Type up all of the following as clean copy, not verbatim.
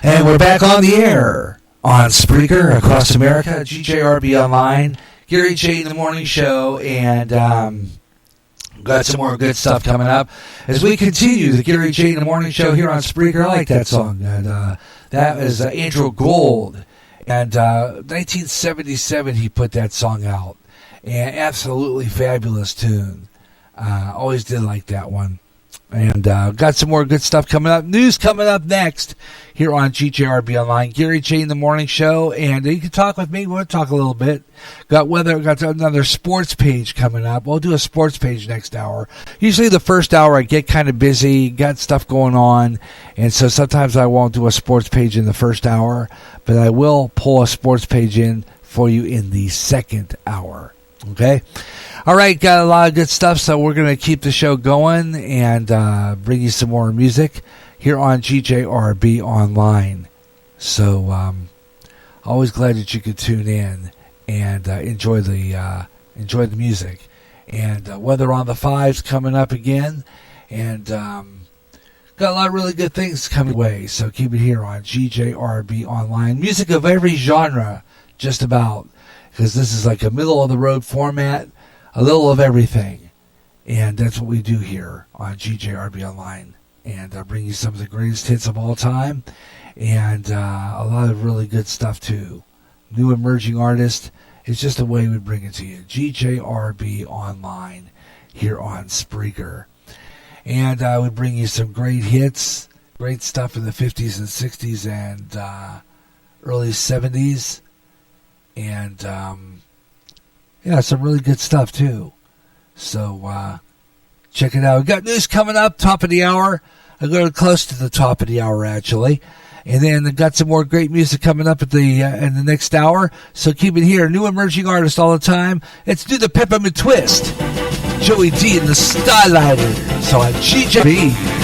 And we're back on the air on Spreaker across America, GJRB Online, Gary J in the Morning Show, and got some more good stuff coming up as we continue the Gary J in the Morning Show here on Spreaker. I like that song. And that is Andrew Gold. And 1977 he put that song out. And absolutely fabulous tune. Always did like that one. And got some more good stuff coming up. News coming up next here on GJRB Online. Gary J in the Morning Show. And you can talk with me. We'll talk a little bit. Got another sports page coming up. We'll do a sports page next hour. Usually the first hour I get kind of busy. Got stuff going on. And so sometimes I won't do a sports page in the first hour. But I will pull a sports page in for you in the second hour. Okay? All right, got a lot of good stuff, so we're going to keep the show going and bring you some more music here on GJRB Online. So, always glad that you could tune in and enjoy the music. And Weather on the Fives coming up again, and got a lot of really good things coming away. So keep it here on GJRB Online. Music of every genre, just about, because this is like a middle of the road format. A little of everything, and that's what we do here on GJRB Online, and bring you some of the greatest hits of all time, and a lot of really good stuff too. New emerging artists. It's just a way we bring it to you. GJRB Online here on Spreaker, and we bring you some great hits, great stuff in the 50s and 60s and early 70s, and yeah, some really good stuff, too. So, check it out. We've got news coming up, top of the hour. I'm going close to the top of the hour, actually. And then I've got some more great music coming up at the in the next hour. So keep it here. New emerging artists all the time. Let's do the Peppermint Twist. Joey D and the Starlighters on GJB.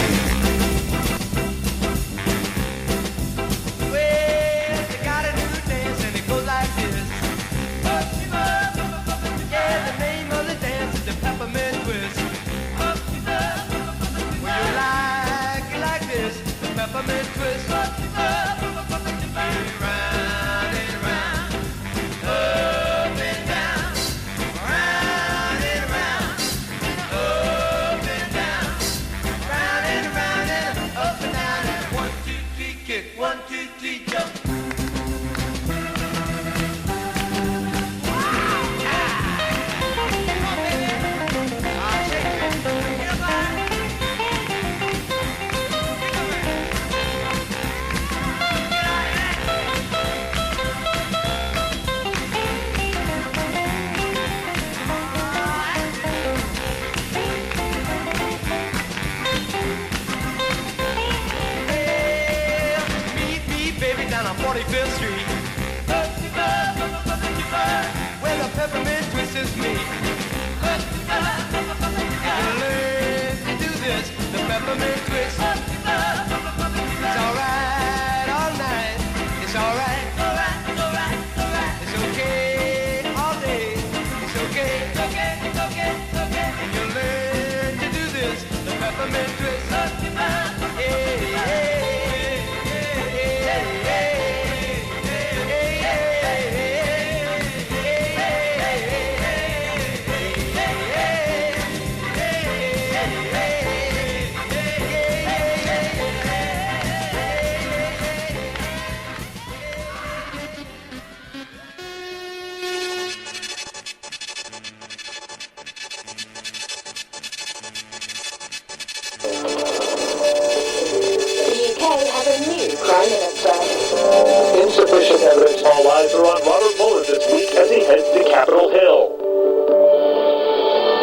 Insufficient evidence. All eyes are on Robert Mueller this week as he heads to Capitol Hill.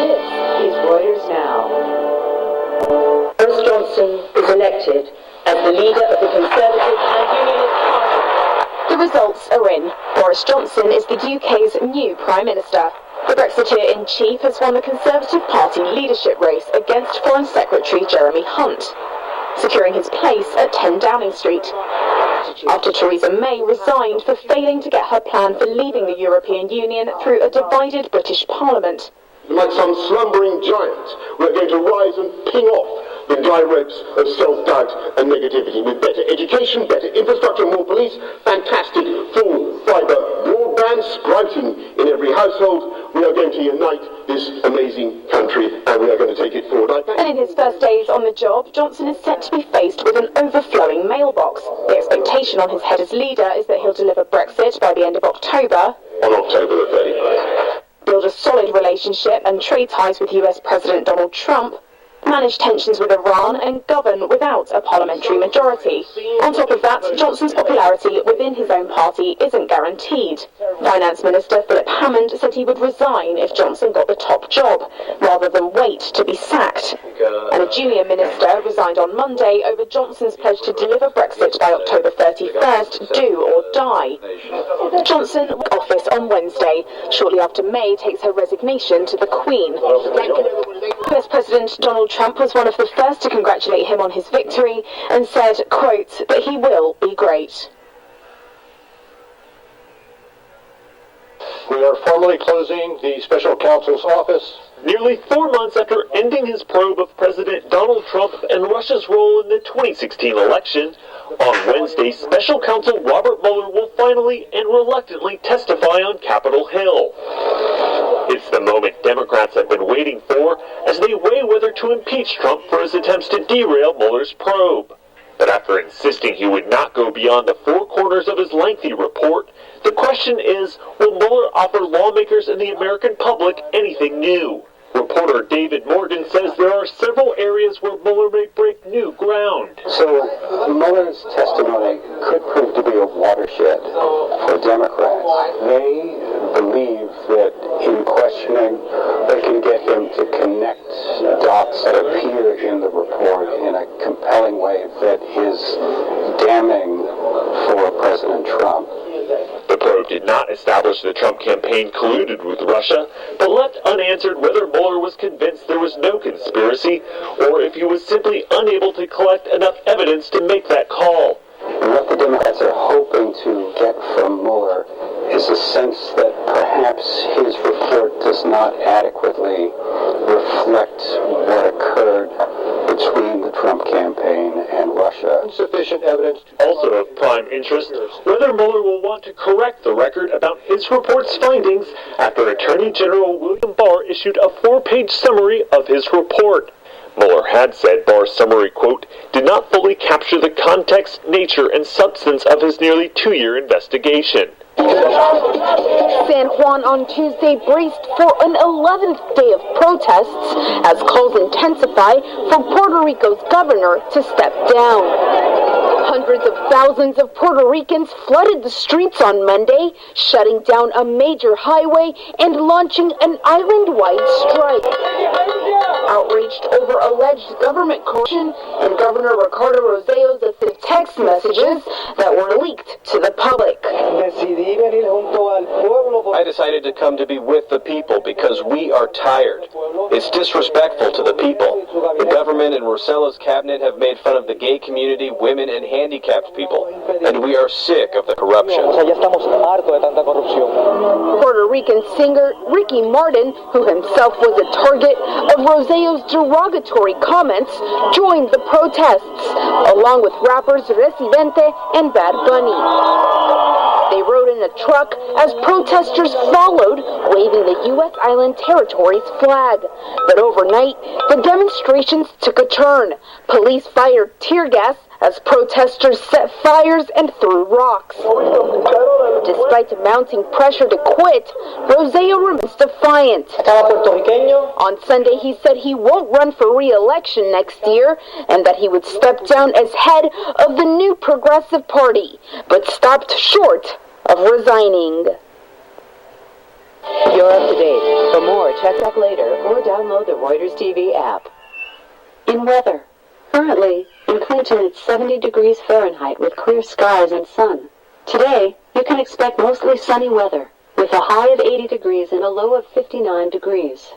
This is Reuters Now. Boris Johnson is elected as the leader of the Conservative and Unionist Party. The results are in. Boris Johnson is the UK's new Prime Minister. The Brexiteer-in-chief has won the Conservative Party leadership race against Foreign Secretary Jeremy Hunt, securing his place at 10 Downing Street, after Theresa May resigned for failing to get her plan for leaving the European Union through a divided British Parliament. Like some slumbering giant, we're going to rise and ping off with dry ropes of self-doubt and negativity. With better education, better infrastructure, more police, fantastic full fibre broadband sprouting in every household, we are going to unite this amazing country and we are going to take it forward. And in his first days on the job, Johnson is set to be faced with an overflowing mailbox. The expectation on his head as leader is that he'll deliver Brexit by the end of October. On October the 31st. Build a solid relationship and trade ties with US President Donald Trump, manage tensions with Iran and govern without a parliamentary majority. On top of that, Johnson's popularity within his own party isn't guaranteed. Finance Minister Philip Hammond said he would resign if Johnson got the top job, rather than wait to be sacked. And a junior minister resigned on Monday over Johnson's pledge to deliver Brexit by October 31st, do or die. Johnson took office on Wednesday, shortly after May takes her resignation to the Queen. US President Donald Trump was one of the first to congratulate him on his victory and said, quote, that he will be great. We are formally closing the special counsel's office. Nearly 4 months after ending his probe of President Donald Trump and Russia's role in the 2016 election, on Wednesday, special counsel Robert Mueller will finally and reluctantly testify on Capitol Hill. It's the moment Democrats have been waiting for as they weigh whether to impeach Trump for his attempts to derail Mueller's probe. But after insisting he would not go beyond the four corners of his lengthy report, the question is, will Mueller offer lawmakers and the American public anything new? Reporter David Morgan says there are several areas where Mueller may break new ground. So Mueller's testimony could prove to be a watershed for Democrats. They believe that in questioning, they can get him to connect dots that appear in the report in a compelling way that is damning for President Trump. The probe did not establish the Trump campaign colluded with Russia, but left unanswered whether Mueller was convinced there was no conspiracy, or if he was simply unable to collect enough evidence to make that call. And what the Democrats are hoping to get from Mueller is a sense that perhaps his report does not adequately reflect what occurred between the Trump campaign and Russia. Insufficient evidence. Also of prime interest, whether Mueller will want to correct the record about his report's findings after Attorney General William Barr issued a 4-page summary of his report. Mueller had said Barr's summary, quote, did not fully capture the context, nature, and substance of his nearly 2-year investigation. San Juan on Tuesday braced for an 11th day of protests as calls intensify for Puerto Rico's governor to step down. Hundreds of thousands of Puerto Ricans flooded the streets on Monday, shutting down a major highway and launching an island-wide strike. Outraged over alleged government corruption and Governor Ricardo Rosello's text messages that were leaked to the public. I decided to come to be with the people because we are tired. It's disrespectful to the people. The government and Rosello's cabinet have made fun of the gay community, women, and handicapped people, and we are sick of the corruption. Puerto Rican singer Ricky Martin, who himself was a target of Rosello's derogatory comments, joined the protests, along with rappers Residente and Bad Bunny. They rode in a truck as protesters followed, waving the U.S. island territory's flag. But overnight, the demonstrations took a turn. Police fired tear gas as protesters set fires and threw rocks. Despite mounting pressure to quit, Rosello remains defiant. On Sunday, he said he won't run for re-election next year and that he would step down as head of the new Progressive Party, but stopped short of resigning. You're up to date. For more, check back later or download the Reuters TV app. In weather. Currently, in Clinton, it's 70 degrees Fahrenheit with clear skies and sun. Today, you can expect mostly sunny weather with a high of 80 degrees and a low of 59 degrees.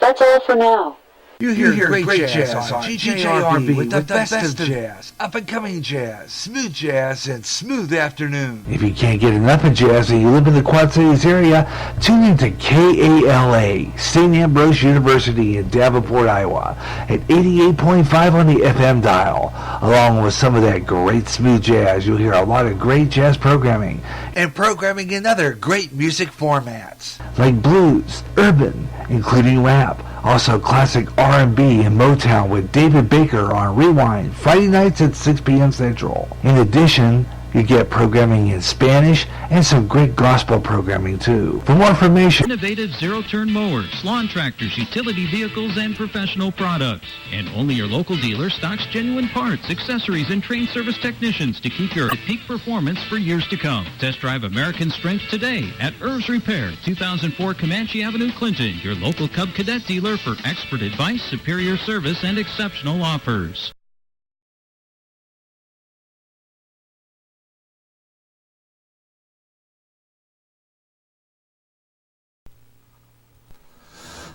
That's all for now. You hear great jazz on GJRB with the best of jazz, up-and-coming jazz, smooth jazz, and smooth afternoon. If you can't get enough of jazz and you live in the Quad Cities area, tune in to KALA, St. Ambrose University in Davenport, Iowa, at 88.5 on the FM dial. Along with some of that great smooth jazz, you'll hear a lot of great jazz programming. And programming in other great music formats. Like blues, urban, including rap. Also classic R&B and Motown with David Baker on Rewind, Friday nights at 6 p.m. Central. In addition, you get programming in Spanish and some great gospel programming too. For more information, innovative zero-turn mowers, lawn tractors, utility vehicles, and professional products. And only your local dealer stocks genuine parts, accessories, and trained service technicians to keep your peak performance for years to come. Test drive American Strength today at Irv's Repair, 2004 Comanche Avenue, Clinton, your local Cub Cadet dealer for expert advice, superior service, and exceptional offers.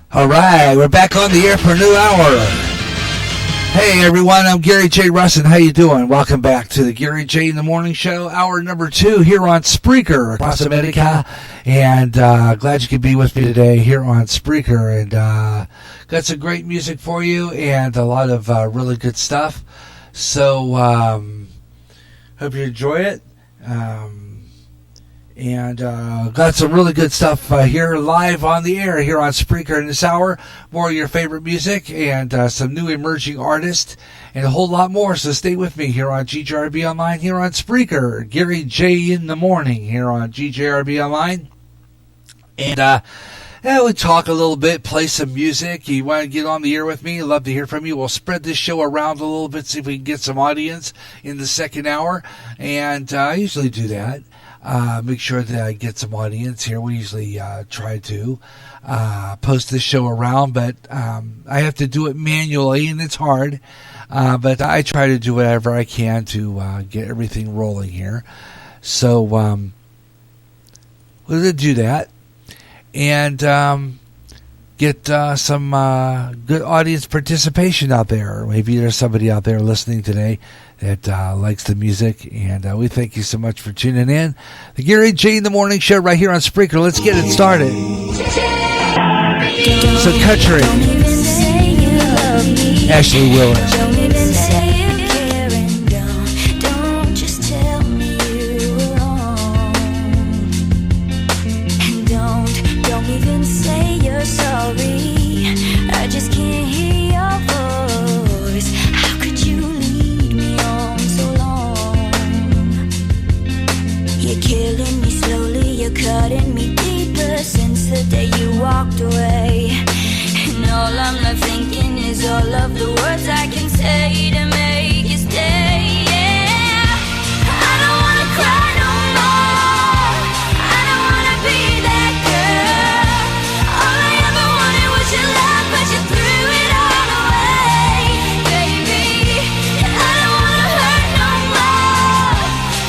All right, we're back on the air for a new hour. Hey everyone, I'm Gary J. Russin. How you doing? Welcome back to the Gary J. in the Morning Show, hour number 2 here on Spreaker across America. And glad you could be with me today here on Spreaker. And got some great music for you and a lot of really good stuff. So hope you enjoy it. And got some really good stuff here live on the air here on Spreaker in this hour. More of your favorite music and some new emerging artists and a whole lot more. So stay with me here on GJRB Online here on Spreaker. Gary J. in the Morning here on GJRB Online. And we talk a little bit, play some music. You want to get on the air with me? I'd love to hear from you. We'll spread this show around a little bit, see if we can get some audience in the second hour. And I usually do that. Make sure that I get some audience here. We usually try to post this show around, but I have to do it manually, and it's hard. But I try to do whatever I can to get everything rolling here. So we're going to do that and get some good audience participation out there. Maybe there's somebody out there listening today that likes the music, and we thank you so much for tuning in. The Gary J. in the Morning Show right here on Spreaker. Let's get it started. So country, Ashley Willis. Cutting me deeper since the day you walked away. And all I'm left thinking is all of the words I can say to make you stay. Yeah, I don't wanna cry no more. I don't wanna be that girl. All I ever wanted was your love, but you threw it all away, baby. I don't wanna hurt no more.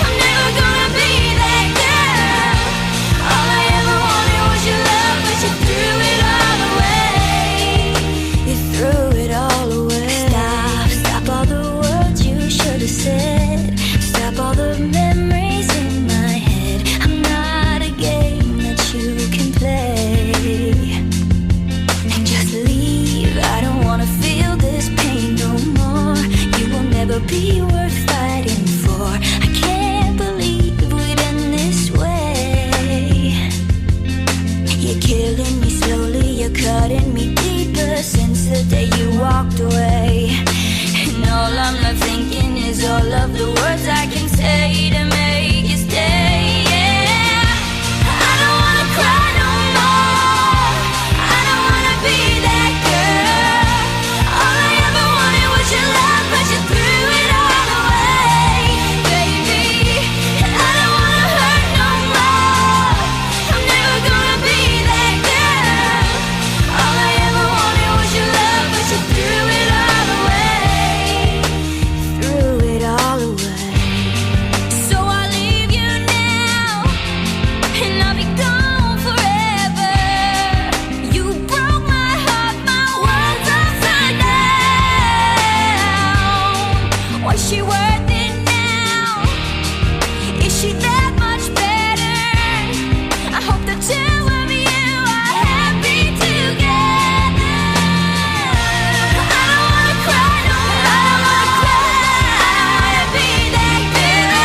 I'm never gonna be that girl. All I ever wanted was your love, but you threw it all away. You threw it all away. Stop all the words you should have said. Stop all the memories in my head. I'm not a game that you can play. And just leave, I don't wanna feel this pain no more. You will never be worth fighting for. I can't believe we'd end this way. You're killing me slowly, you're cutting me deeper since the day you walked away. And all I'm left thinking is all of the words I can say to make you stay. Yeah, I don't wanna cry no more. I don't wanna be that girl. All I ever wanted was your love, but you threw it all away, baby. And I don't wanna hurt no more. I'm never gonna be that girl. All I ever wanted was your love, but you threw it all away. Threw it all away. So worth it now? Is she that much better? I hope the two of you are happy together. I don't wanna cry, no, I don't wanna cry. Be that girl.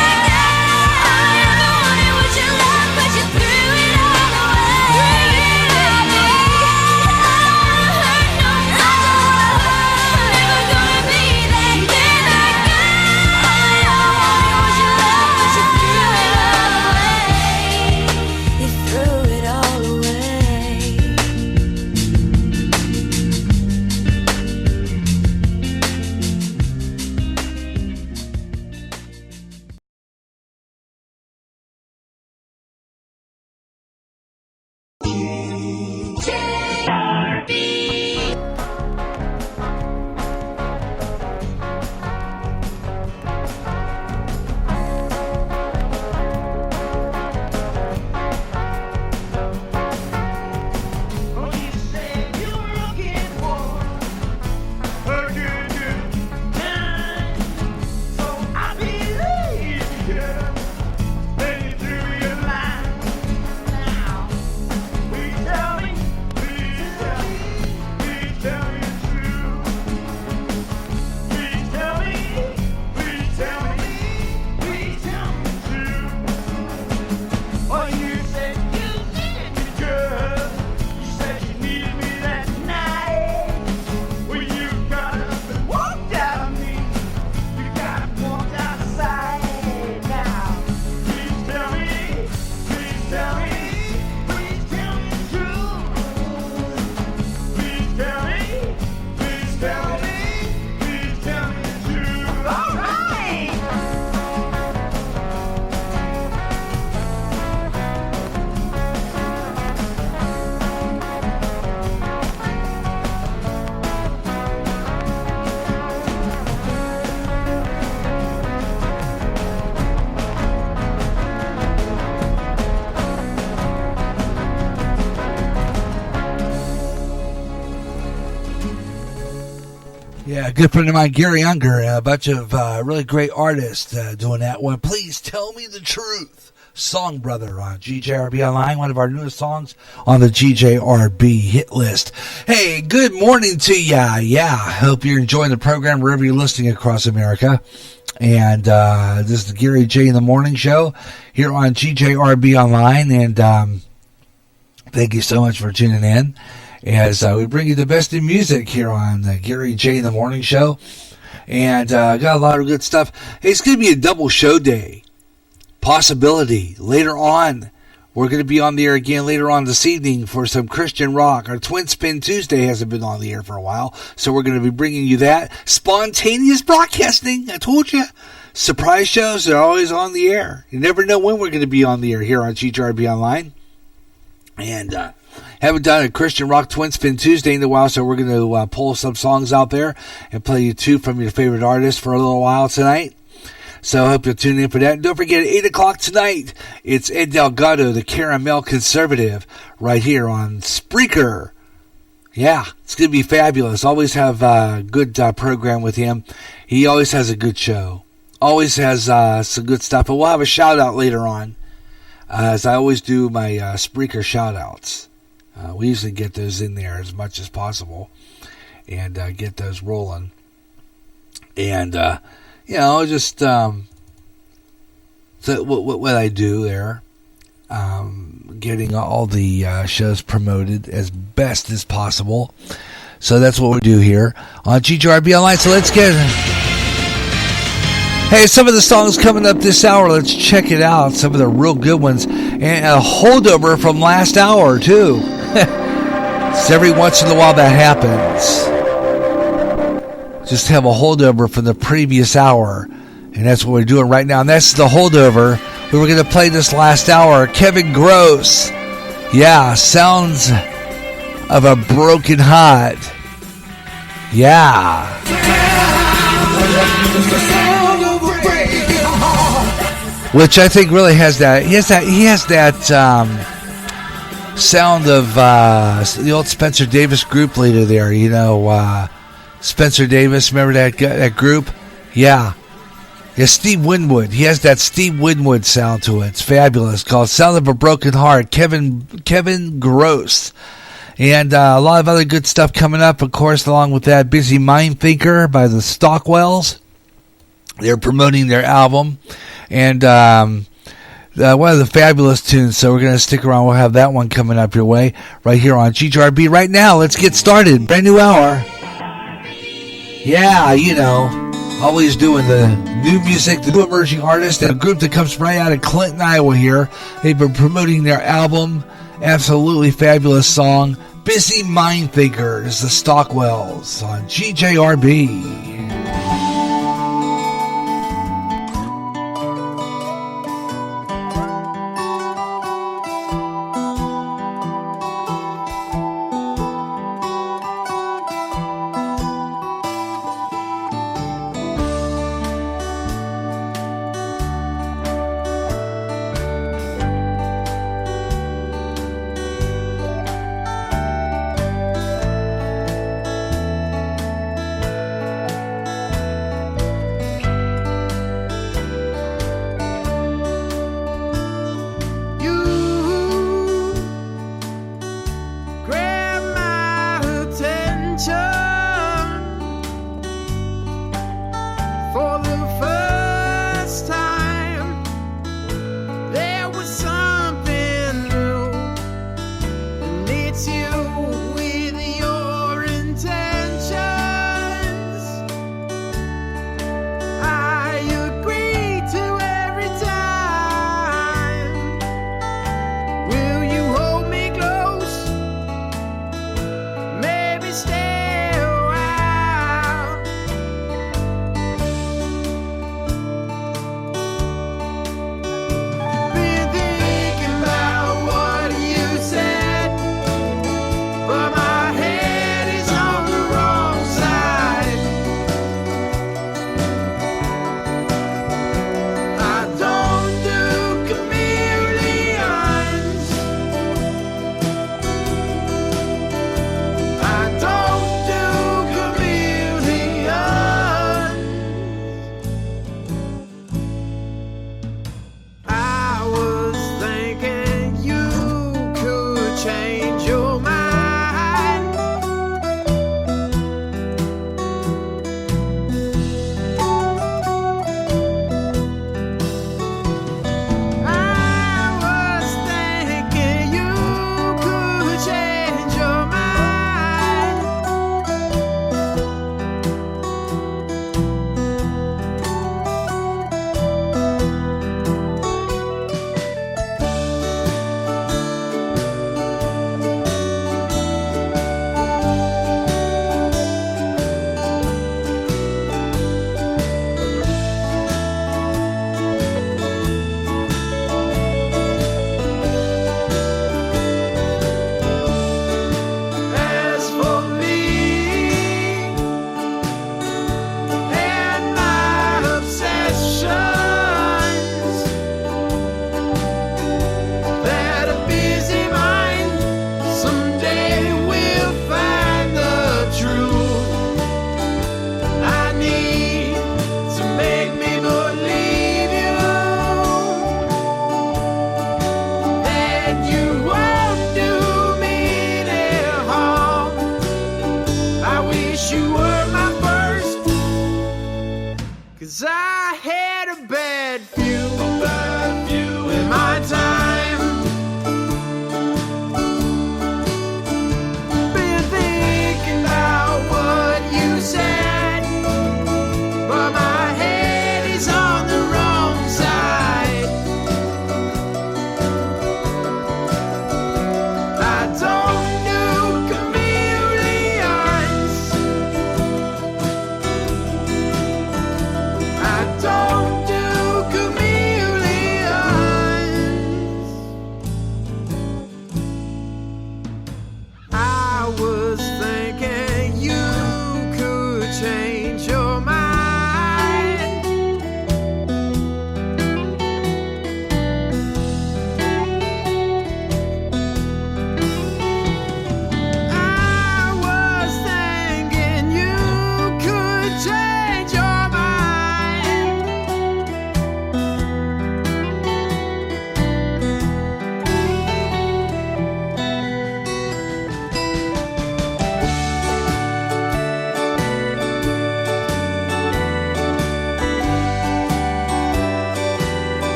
All I ever wanted was your love, but you threw it all away. I don't wanna hurt nobody. Never gonna be that girl. All I wanted was your love, but you threw it all away. You threw it all away. Yeah, good friend of mine, Gary Unger, a bunch of really great artists doing that one. Please tell me the truth. Song Brother on GJRB Online, one of our newest songs on the GJRB hit list. Hey, good morning to ya. Yeah, hope you're enjoying the program wherever you're listening across America. And this is the Gary J in the Morning Show here on GJRB Online. And thank you so much for tuning in as we bring you the best in music here on the Gary J in the Morning Show. And got a lot of good stuff. Hey, it's going to be a double show day. Possibility. Later on, we're going to be on the air again later on this evening for some Christian rock. Our Twin Spin Tuesday hasn't been on the air for a while, so we're going to be bringing you that. Spontaneous broadcasting, I told you. Surprise shows are always on the air. You never know when we're going to be on the air here on GJRB Online. And haven't done a Christian rock Twin Spin Tuesday in a while, so we're going to pull some songs out there and play you two from your favorite artists for a little while tonight. So I hope you'll tune in for that. And don't forget, 8 o'clock tonight, it's Ed Delgado, the Caramel Conservative, right here on Spreaker. Yeah, it's going to be fabulous. Always have a good program with him. He always has a good show. Always has some good stuff. But we'll have a shout-out later on, as I always do my Spreaker shout-outs. We usually get those in there as much as possible and get those rolling. And, you know, just so what I do there, getting all the shows promoted as best as possible. So that's what we do here on GJRB Online. So let's get... Hey, some of the songs coming up this hour, let's check it out. Some of the real good ones. And a holdover from last hour, too. It's every once in a while that happens. Just have a holdover from the previous hour. And that's what we're doing right now. And that's the holdover. We were going to play this last hour. Kevin Gross. Yeah, Sounds of a Broken Heart. Yeah. Which I think really has that. He has that sound of the old Spencer Davis group leader there. You know, Spencer Davis. Remember that group? Yeah. Yeah, Steve Winwood. He has that Steve Winwood sound to it. It's fabulous. Called "Sound of a Broken Heart." Kevin Gross. And a lot of other good stuff coming up, of course, along with that. Busy Mind Thinker by the Stockwells. They're promoting their album. And one of the fabulous tunes, so we're going to stick around. We'll have that one coming up your way right here on GJRB. Right now, let's get started. Brand new hour. Yeah, you know. Always doing the new music, the new emerging artist, and a group that comes right out of Clinton, Iowa here. They've been promoting their album. Absolutely fabulous song. Busy Mind Thinker is the Stockwells on GJRB. Don't do chameleon.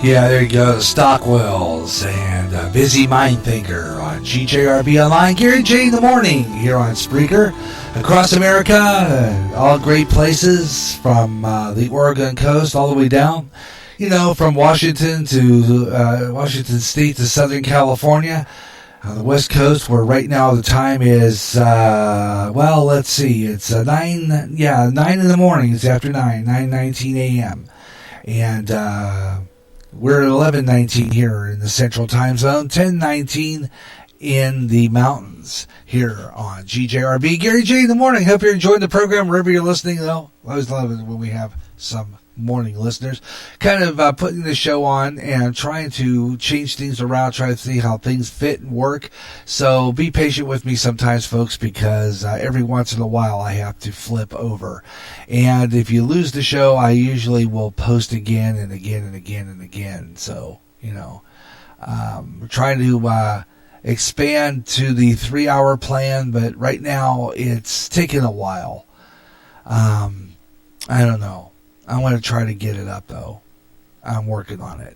Yeah, there you go. Stockwells and Busy Mind Thinker on GJRB Online. Gary J in the morning here on Spreaker. Across America, all great places from the Oregon coast all the way down. You know, from Washington to Washington State to Southern California. On the West Coast, where right now the time is, well, let's see. It's 9 in the morning. It's after 9:19 a.m. And we're at 11:19 here in the Central Time Zone, 10:19 in the mountains here on GJRB. Gary J in the morning. Hope you're enjoying the program wherever you're listening, though. I always love it when we have some morning listeners. Kind of putting the show on and trying to change things around, trying to see how things fit and work. So be patient with me sometimes, folks, because every once in a while I have to flip over. And if you lose the show, I usually will post again and again and again and again. So, you know, we're trying to expand to the 3-hour plan, but right now it's taking a while. I don't know. I want to try to get it up, though. I'm working on it.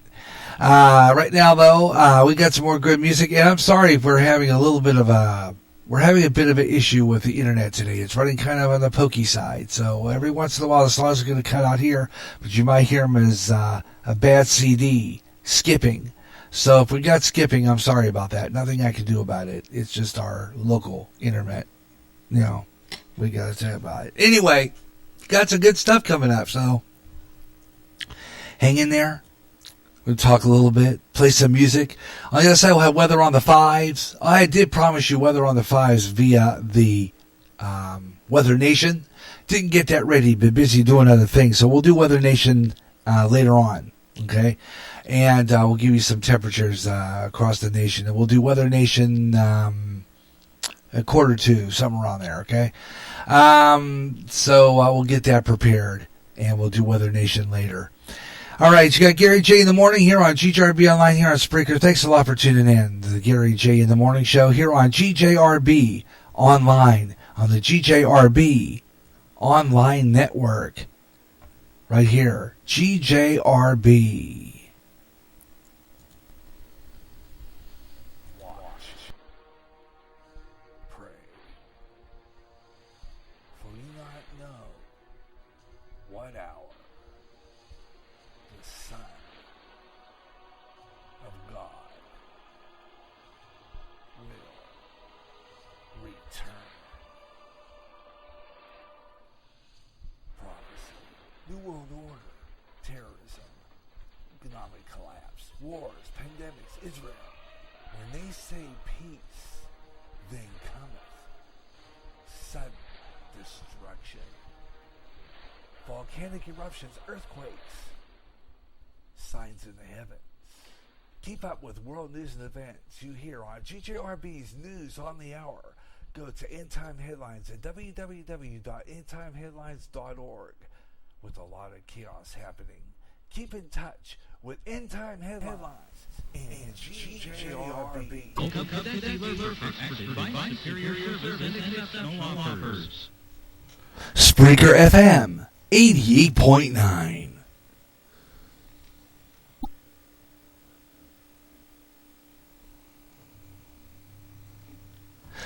Right now, though, we got some more good music. And I'm sorry if we're having a bit of an issue with the internet today. It's running kind of on the pokey side. So every once in a while, the songs are going to cut out here, but you might hear them as a bad CD, skipping. So if we got skipping, I'm sorry about that. Nothing I can do about it. It's just our local internet. You know, we got to tell about it. Anyway, got some good stuff coming up, so hang in there. We'll talk a little bit, play some music. On the other side, we'll have weather on the 5s. I did promise you weather on the 5s via the Weather Nation. Didn't get that ready, been busy doing other things. So we'll do Weather Nation later on, okay? And we'll give you some temperatures across the nation. And we'll do Weather Nation a 1:45, somewhere around there, okay? So we'll get that prepared, and we'll do Weather Nation later. All right, you got Gary J in the morning here on GJRB Online here on Spreaker. Thanks a lot for tuning in to the Gary J in the morning show here on GJRB Online on the GJRB Online Network. Right here, GJRB. New World Order, terrorism, economic collapse, wars, pandemics, Israel. When they say peace, then cometh sudden destruction. Volcanic eruptions, earthquakes, signs in the heavens. Keep up with world news and events you hear on GJRB's News on the Hour. Go to End Time Headlines at www.endtimeheadlines.org. With a lot of chaos happening. Keep in touch with End Time Headlines and GJRB. Local Cadet dealer for expert advice, superior service, and exceptional offers. Spreaker FM 88.9.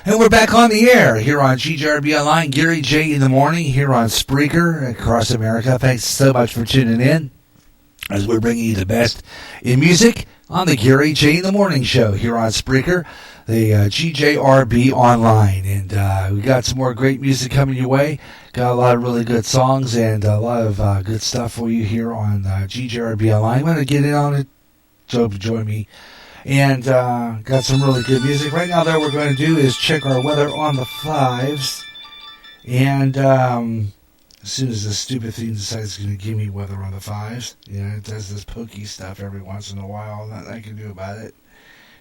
And we're back on the air here on GJRB Online. Gary J in the morning here on Spreaker across America. Thanks so much for tuning in as we're bringing you the best in music on the Gary J in the morning show here on Spreaker, the GJRB Online. And we got some more great music coming your way. Got a lot of really good songs and a lot of good stuff for you here on GJRB Online. I'm going to get in on it. So join me. And got some really good music. Right now, what we're going to do is check our weather on the 5s. And as soon as the stupid thing decides it's going to give me weather on the 5s, you know, it does this pokey stuff every once in a while. Nothing I can do about it.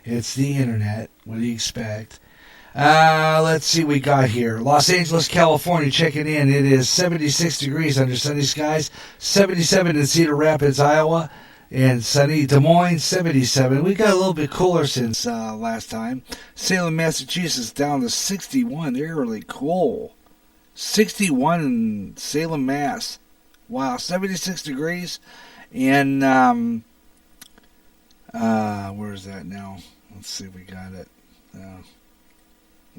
It's the internet. What do you expect? Let's see what we got here. Los Angeles, California, checking in. It is 76 degrees under sunny skies. 77 in Cedar Rapids, Iowa. And sunny Des Moines, 77. We got a little bit cooler since last time. Salem, Massachusetts, down to 61. They're really cool. 61 in Salem, Mass. Wow, 76 degrees. And Where is that now? Let's see if we got it.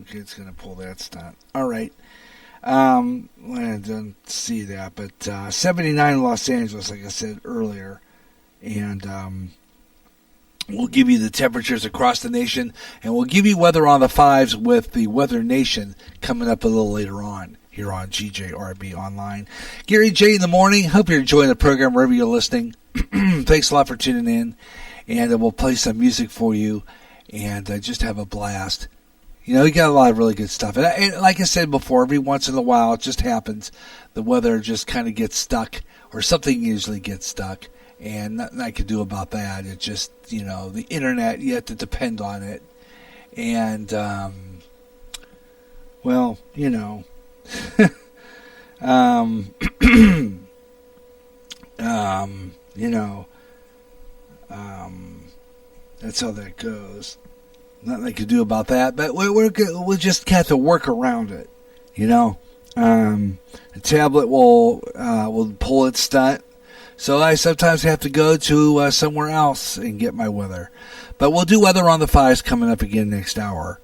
Okay, it's going to pull that stunt. All right. I didn't see that, but 79 in Los Angeles, like I said earlier. And we'll give you the temperatures across the nation, and we'll give you weather on the fives with the Weather Nation coming up a little later on here on GJRB Online. Gary J in the morning. Hope you're enjoying the program wherever you're listening. Thanks a lot for tuning in, and we'll play some music for you and just have a blast. You know, you got a lot of really good stuff. And like I said before, every once in a while it just happens. The weather just kind of gets stuck, or something usually gets stuck. And nothing I can do about that. It's just, you know, the internet, you have to depend on it. And, well, you know, you know, that's how that goes. Nothing I can do about that, but we'll just have to work around it, you know. The tablet will pull its stunt. So I sometimes have to go to somewhere else and get my weather. But we'll do weather on the fives coming up again next hour,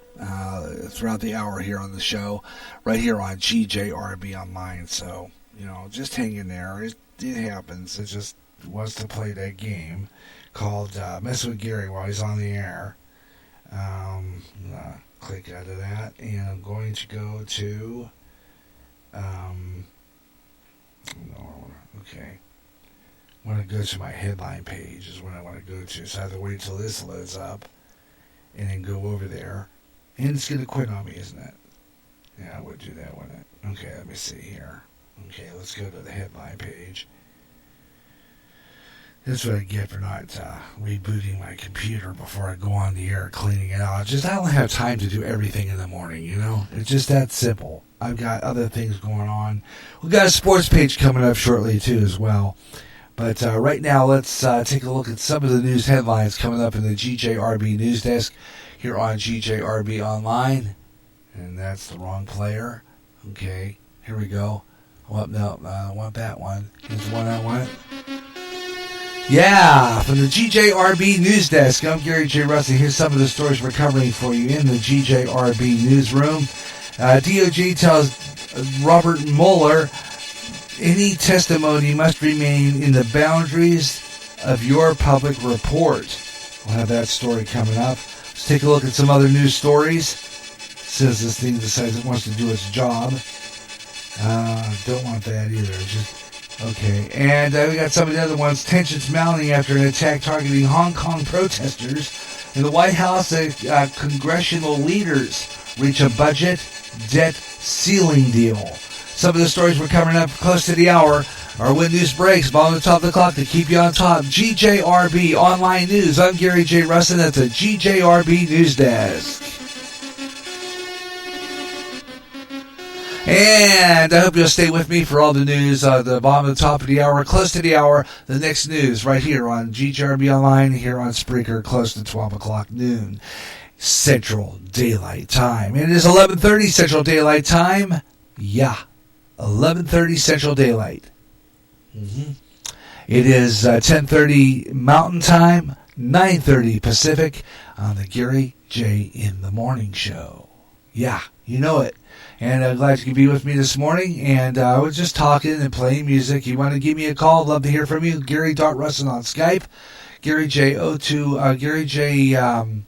throughout the hour here on the show, right here on GJRB Online. So, you know, just hang in there. It happens. It just wants to play that game called Mess with Gary while he's on the air. Click out of that, and I'm going to go to, okay. I want to go to my headline page is what I want to go to. So I have to wait until this loads up and then go over there. And it's going to quit on me, isn't it? Yeah, I would do that, wouldn't it? Okay, let me see here. Okay, let's go to the headline page. That's what I get for not rebooting my computer before I go on the air, cleaning it out. I don't have time to do everything in the morning, you know? It's just that simple. I've got other things going on. We've got a sports page coming up shortly, too, as well. But right now, let's take a look at some of the news headlines coming up in the GJRB News Desk here on GJRB Online. And that's the wrong player. Okay, here we go. Well, no, I want that one. Here's the one I want. Yeah, from the GJRB News Desk, I'm Gary J. Russell. Here's some of the stories we're covering for you in the GJRB newsroom. DOJ tells Robert Mueller, any testimony must remain in the boundaries of your public report. We'll have that story coming up. Let's take a look at some other news stories. Says this thing decides it wants to do its job. Don't want that either. Okay, and we got some of the other ones. Tensions mounting after an attack targeting Hong Kong protesters. In the White House, congressional leaders reach a budget debt ceiling deal. Some of the stories we're covering up close to the hour are when news breaks, bottom of the top of the clock to keep you on top. GJRB Online News. I'm Gary J. Russin at the GJRB News Desk. And I hope you'll stay with me for all the news at the bottom of the top of the hour, close to the hour, the next news right here on GJRB Online, here on Spreaker, close to 12 o'clock noon, Central Daylight Time. It is 11:30 Central Daylight Time. Yeah, 11:30 Central Daylight. It is 10:30 Mountain Time, 9:30 Pacific on the Gary J. in the Morning Show. Yeah, you know it. And I'm glad you could be with me this morning. And I was just talking and playing music. You want to give me a call? Love to hear from you. Gary.Russin on Skype. Gary J02. Gary J. You can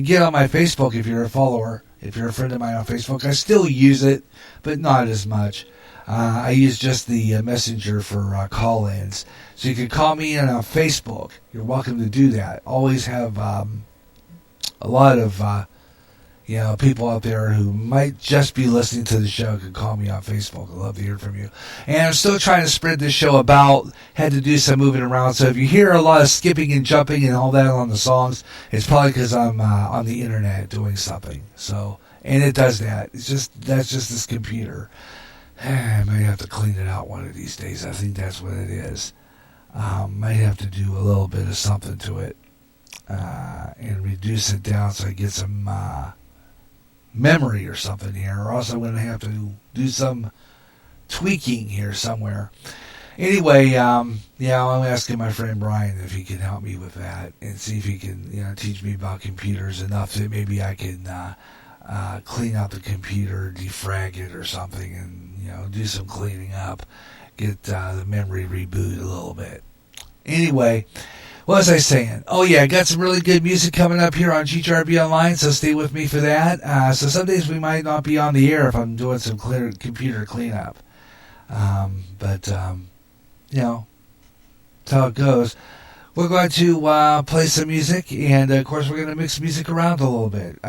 get on my Facebook if you're a follower. If you're a friend of mine on Facebook. I still use it, but not as much. I use just the messenger for call-ins. So you can call me in on Facebook. You're welcome to do that. Always have a lot of people out there who might just be listening to the show can call me on Facebook. I'd love to hear from you. And I'm still trying to spread this show about. Had to do some moving around. So if you hear a lot of skipping and jumping and all that on the songs, it's probably because I'm on the internet doing something. So, and it does that. That's just this computer. I might have to clean it out one of these days. I think that's what it is. Might have to do a little bit of something to it and reduce it down so I get some memory or something here, or else I'm going to have to do some tweaking here somewhere. Anyway, I'm asking my friend Brian if he can help me with that and see if he can, teach me about computers enough that maybe I can clean out the computer, defrag it or something, and do some cleaning up, get the memory rebooted a little bit. Anyway, what was I saying? Oh yeah, I got some really good music coming up here on GJRB Online, so stay with me for that. So some days we might not be on the air if I'm doing some computer cleanup. But that's how it goes. We're going to play some music, and of course we're going to mix music around a little bit.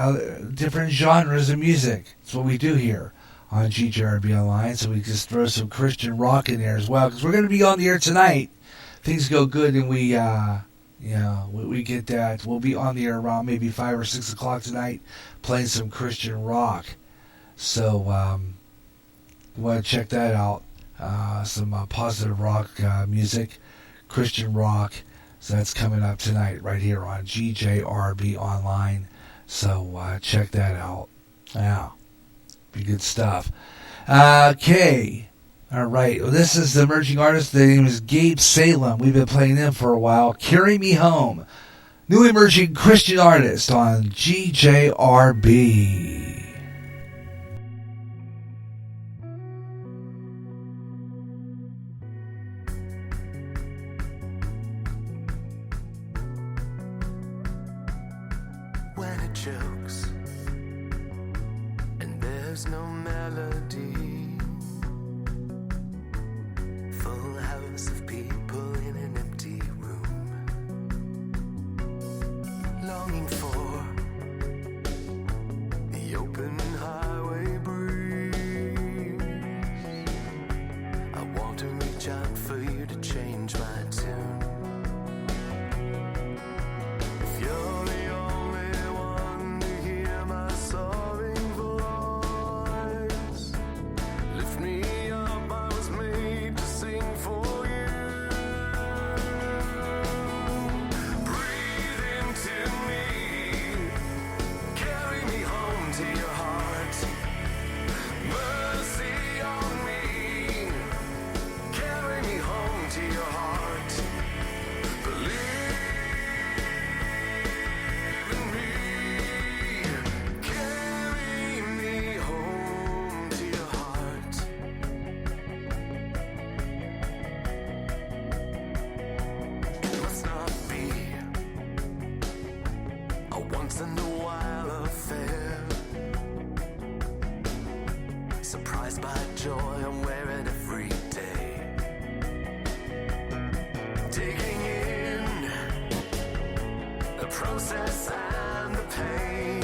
Different genres of music. That's what we do here on GJRB Online, so we just throw some Christian rock in there as well, because we're going to be on the air tonight. Things go good, and we get that. We'll be on the air around maybe 5 or 6 o'clock tonight, playing some Christian rock. So you want to check that out. Some positive rock music, Christian rock. So that's coming up tonight right here on GJRB Online. So check that out. Yeah, be good stuff. Okay. All right. Well, this is the emerging artist. The name is Gabe Salem. We've been playing them for a while. Carry Me Home. New emerging Christian artist on GJRB. When it chokes and there's no melody, full house of people in an empty room, longing for the open highway breeze. I want to reach out for you to change my tune. If you're the only one to hear my sobbing voice, lift me up, I was made to sing for you. Breathe into me, carry me home to your heart. Mercy on me, carry me home to your heart. Believe in me, carry me home to your heart. It must not be a once in a while affair. Surprised by joy, I'm wearing every day. Taking in the process and the pain.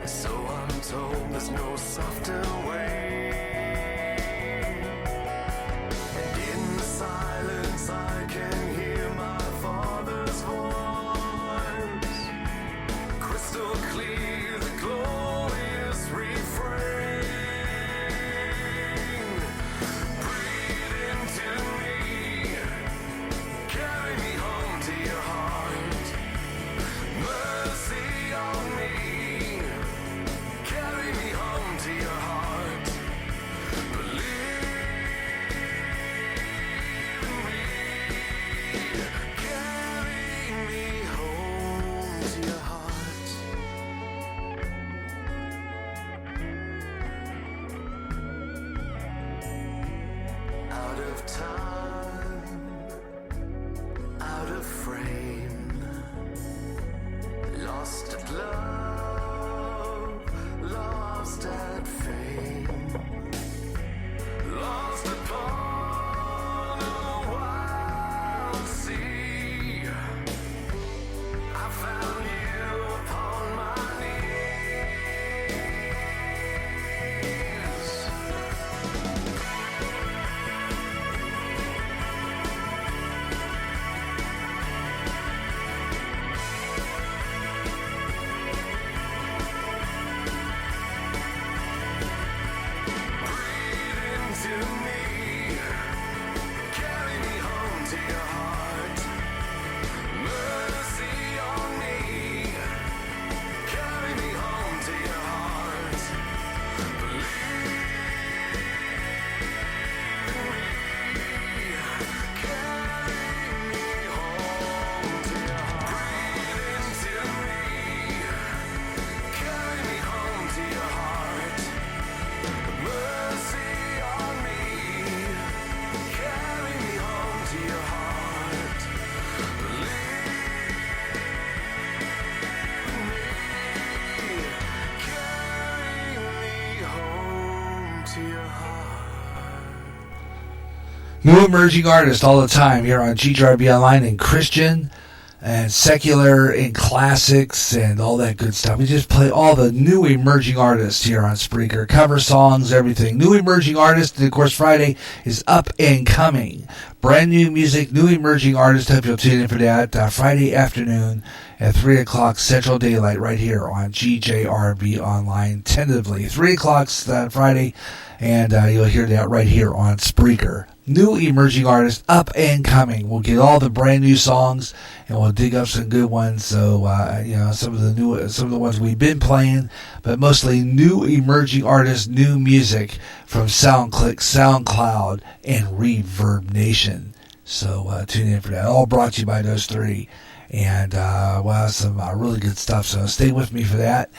So I'm told there's no softer way. And in the silence I can hear my Father's voice. Crystal clear, the glorious refrain. Breathe into me, carry me home to your heart. Mercy on me, carry me home to your heart. Believe in me, carry me home to your heart. Out of time, out of frame, lost at love, lost at fame, lost upon a wild sea. I found you upon my knees. to your heart. New emerging artists all the time here on GJRB Online, and Christian and secular and classics and all that good stuff. We just play all the new emerging artists here on Spreaker. Cover songs, everything. New emerging artists, and of course Friday is Up and Coming. Brand new music, new emerging artists. Hope you'll tune in for that Friday afternoon at 3 o'clock Central Daylight right here on GJRB Online, tentatively. 3 o'clock Friday, and you'll hear that right here on Spreaker. New emerging artists, Up and Coming. We'll get all the brand new songs, and we'll dig up some good ones. So some of the ones we've been playing, but mostly new emerging artists, new music from SoundClick, SoundCloud, and Reverb Nation. So tune in for that. All brought to you by those three, and some really good stuff. So stay with me for that.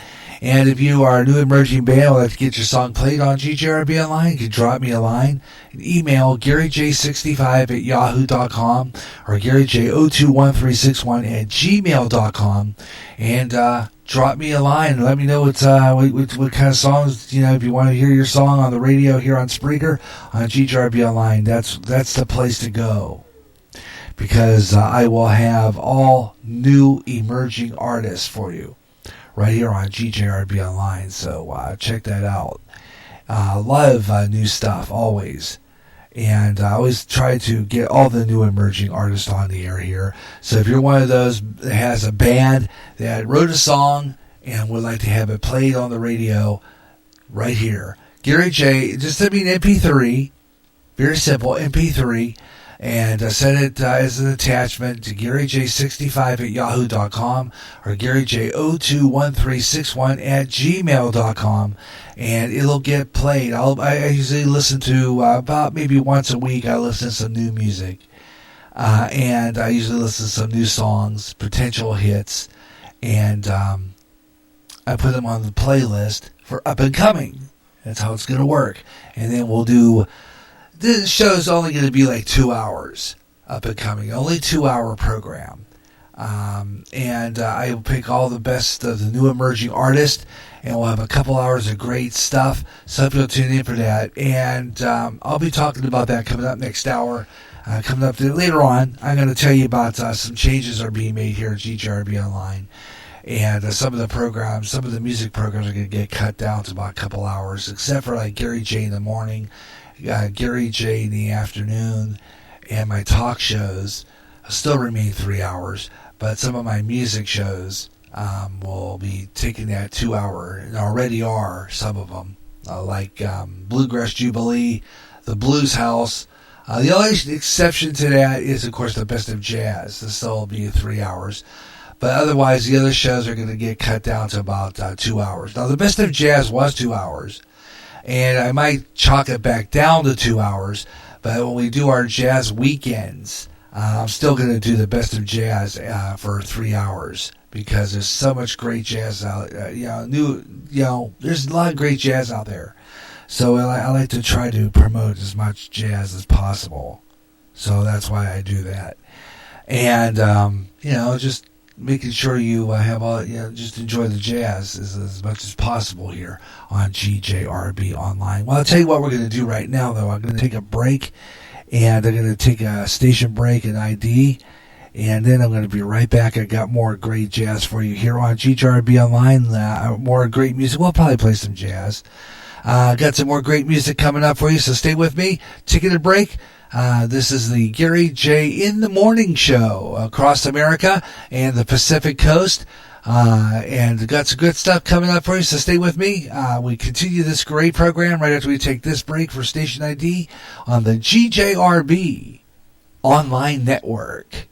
And if you are a new emerging band, would like to get your song played on GJRB Online, you can drop me a line. Email GaryJ65@yahoo.com or GaryJ021361@gmail.com, and drop me a line and let me know what kind of songs, if you want to hear your song on the radio here on Spreaker, on GJRB Online, that's the place to go. Because I will have all new emerging artists for you right here on GJRB Online. So check that out. A lot of new stuff, always. And I always try to get all the new emerging artists on the air here. So if you're one of those that has a band that wrote a song and would like to have it played on the radio, right here. Gary J, just send me an MP3. Very simple, MP3. And send it as an attachment to GaryJ65@yahoo.com or GaryJ021361@gmail.com, and it'll get played. I usually listen to about maybe once a week. I listen to some new music, and I usually listen to some new songs, potential hits, and I put them on the playlist for Up and Coming. That's how it's going to work. And then we'll do. This show's only going to be like 2 hours, Up and Coming, only 2-hour program. And I will pick all the best of the new emerging artists, and we'll have a couple hours of great stuff. So hope you'll tune in for that. And I'll be talking about that coming up next hour. Coming up later on, I'm going to tell you about some changes are being made here at GJRB Online. And some of the music programs are going to get cut down to about a couple hours, except for like Gary J in the morning, Gary J in the afternoon, and my talk shows still remain 3 hours, but some of my music shows will be taking that 2 hour, and already are some of them, like Bluegrass Jubilee, the Blues House. The only exception to that is, of course, the Best of Jazz. This will be 3 hours. But otherwise, the other shows are going to get cut down to about 2 hours. Now, the Best of Jazz was 2 hours. And I might chalk it back down to 2 hours, but when we do our jazz weekends, I'm still going to do the Best of Jazz for 3 hours, because there's so much great jazz out. There's a lot of great jazz out there. So I like to try to promote as much jazz as possible. So that's why I do that. And just making sure you have all, just enjoy the jazz as much as possible here on GJRB Online. Well, I'll tell you what we're going to do right now, though. I'm going to take a break, and I'm going to take a station break and ID, and then I'm going to be right back. I got more great jazz for you here on GJRB Online, more great music. We'll probably play some jazz. Got some more great music coming up for you, so stay with me. Taking a break. This is the Gary J in the Morning Show across America and the Pacific Coast. And got some good stuff coming up for you, so stay with me. We continue this great program right after we take this break for Station ID on the GJRB Online Network.